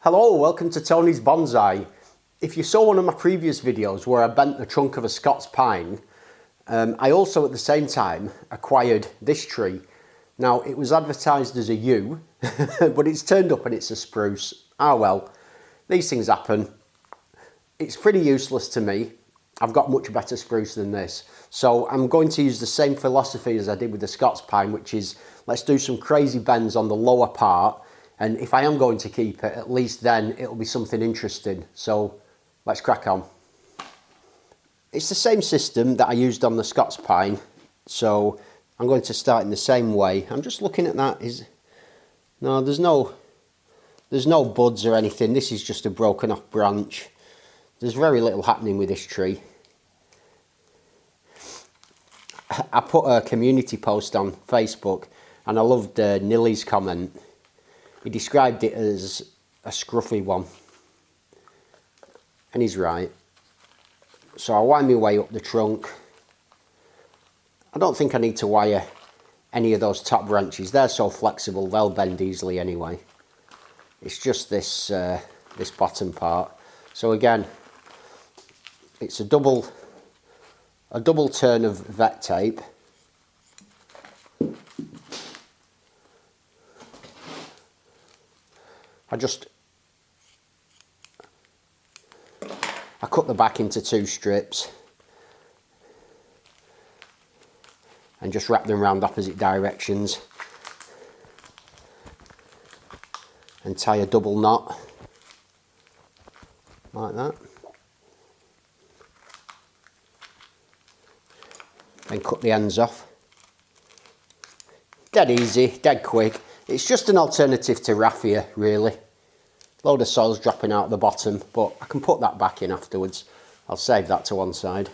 Hello, welcome to Tony's Bonsai. If you saw one of my previous videos where I bent the trunk of a Scots pine, I also at the same time acquired this tree. Now it was advertised as a yew, but it's turned up and it's a spruce. Ah well, these things happen. It's pretty useless to me. I've got much better spruce than this. So I'm going to use the same philosophy as I did with the Scots pine, which is let's do some crazy bends on the lower part. And if I am going to keep it, at least then it'll be something interesting. So let's crack on. It's the same system that I used on the Scots pine. So I'm going to start in the same way. I'm just looking at that. No, there's no buds or anything. This is just a broken off branch. There's very little happening with this tree. I put a community post on Facebook and I loved Nilly's comment. He described it as a scruffy one. And he's right. So I wind my way up the trunk. I don't think I need to wire any of those top branches. They're so flexible, they'll bend easily anyway. It's just this this bottom part. So again, it's a double turn of vet tape. I cut the back into 2 strips and just wrap them around opposite directions and tie a double knot like that. Then cut the ends off. Dead easy, dead quick. It's just an alternative to raffia, really. Load of soil's dropping out the bottom, but I can put that back in afterwards. I'll save that to one side.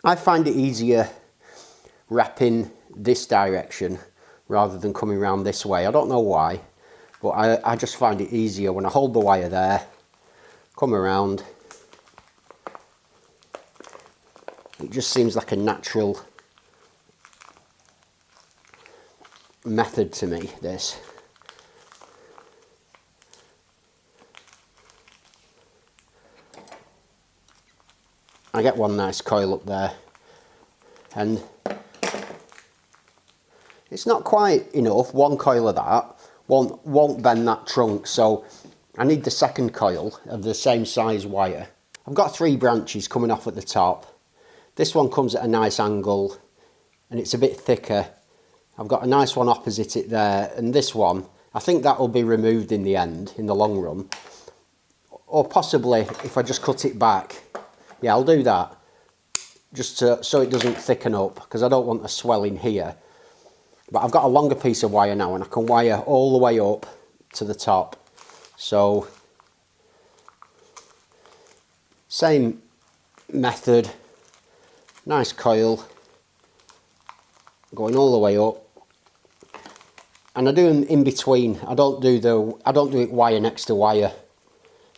I find it easier wrapping this direction rather than coming around this way. I don't know why, but I just find it easier when I hold the wire there, come around. It just seems like a natural method to me, this. I get one nice coil up there and it's not quite enough. One coil of that won't bend that trunk, so I need the second coil of the same size wire. I've got 3 branches coming off at the top. This one comes at a nice angle and it's a bit thicker. I've got a nice one opposite it there, and this one, I think that will be removed in the end, in the long run. Or possibly if I just cut it back. Yeah, I'll do that, just so it doesn't thicken up, because I don't want a swelling here. But I've got a longer piece of wire now, and I can wire all the way up to the top. So, same method, nice coil, going all the way up. And I do them in between. I don't do it wire next to wire,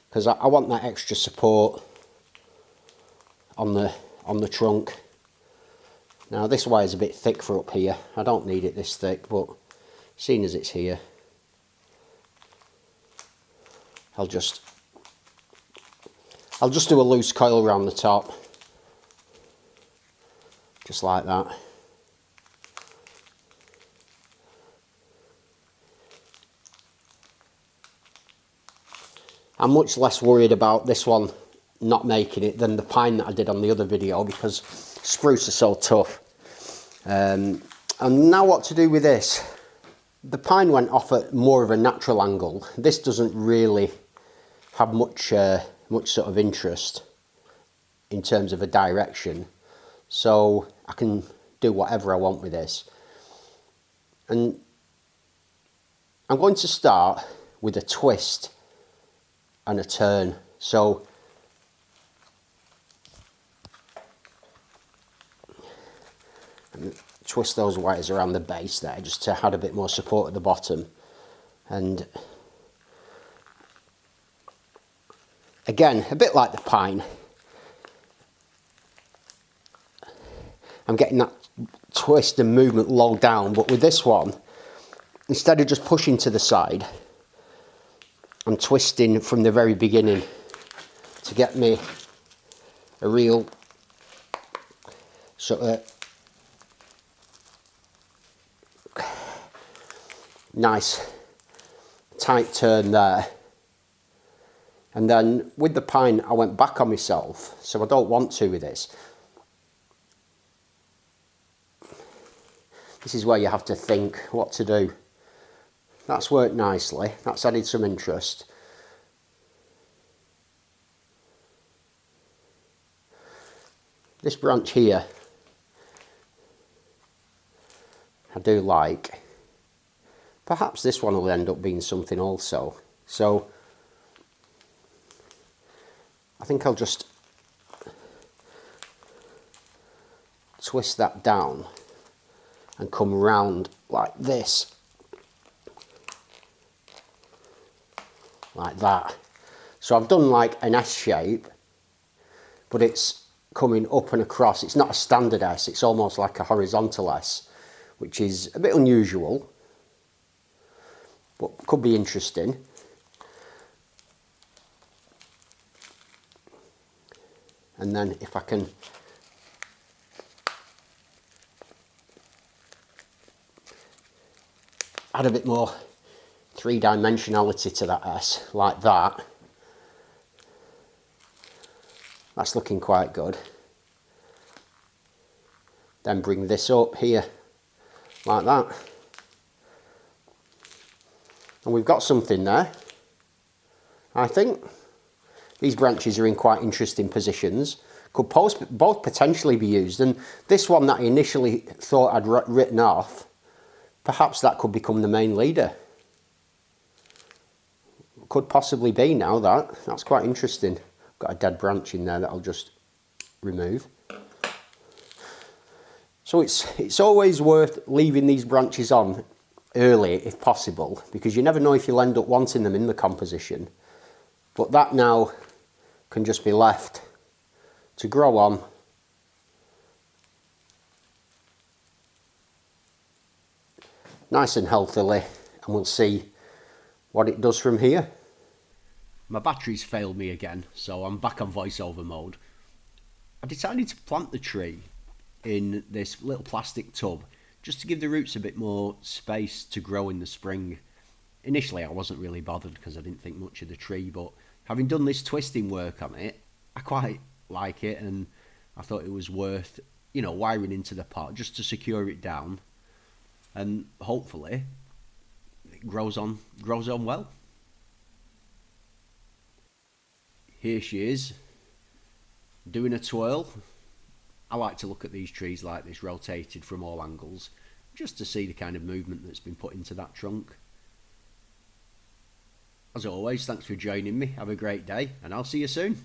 because I want that extra support on the trunk. Now this wire is a bit thick for up here. I don't need it this thick, but seeing as it's here, I'll just do a loose coil around the top, just like that. I'm much less worried about this one not making it than the pine that I did on the other video, because spruce are so tough. And now what to do with this? The pine went off at more of a natural angle. This doesn't really have much sort of interest in terms of a direction, so I can do whatever I want with this. And I'm going to start with a twist and a turn. So twist those wires around the base there, just to add a bit more support at the bottom. And again, a bit like the pine, I'm getting that twist and movement low down, but with this one, instead of just pushing to the side, I'm twisting from the very beginning to get me a real sort of nice tight turn there. And then with the pine, I went back on myself, so I don't want to with this. This is where you have to think what to do. That's worked nicely, that's added some interest. This branch here, I do like. Perhaps this one will end up being something also. So I think I'll just twist that down and come round like this. Like that. So I've done like an S shape, but it's coming up and across. It's not a standard S, it's almost like a horizontal S, which is a bit unusual, but could be interesting. And then if I can add a bit more three-dimensionality to that S, like that, that's looking quite good. Then bring this up here, like that. And we've got something there, I think. These branches are in quite interesting positions. Could both potentially be used. And this one that I initially thought I'd written off, perhaps that could become the main leader. Could possibly be now that. That's quite interesting. Got a dead branch in there that I'll just remove. So it's always worth leaving these branches on early if possible, because you never know if you'll end up wanting them in the composition. But that now can just be left to grow on. Nice and healthily, and we'll see what it does from here. My battery's failed me again, so I'm back on voiceover mode. I decided to plant the tree in this little plastic tub just to give the roots a bit more space to grow in the spring. Initially I wasn't really bothered because I didn't think much of the tree, but having done this twisting work on it, I quite like it, and I thought it was worth, you know, wiring into the pot just to secure it down, and hopefully it grows on well. Here she is, doing a twirl. I like to look at these trees like this, rotated from all angles, just to see the kind of movement that's been put into that trunk. As always, thanks for joining me. Have a great day, and I'll see you soon.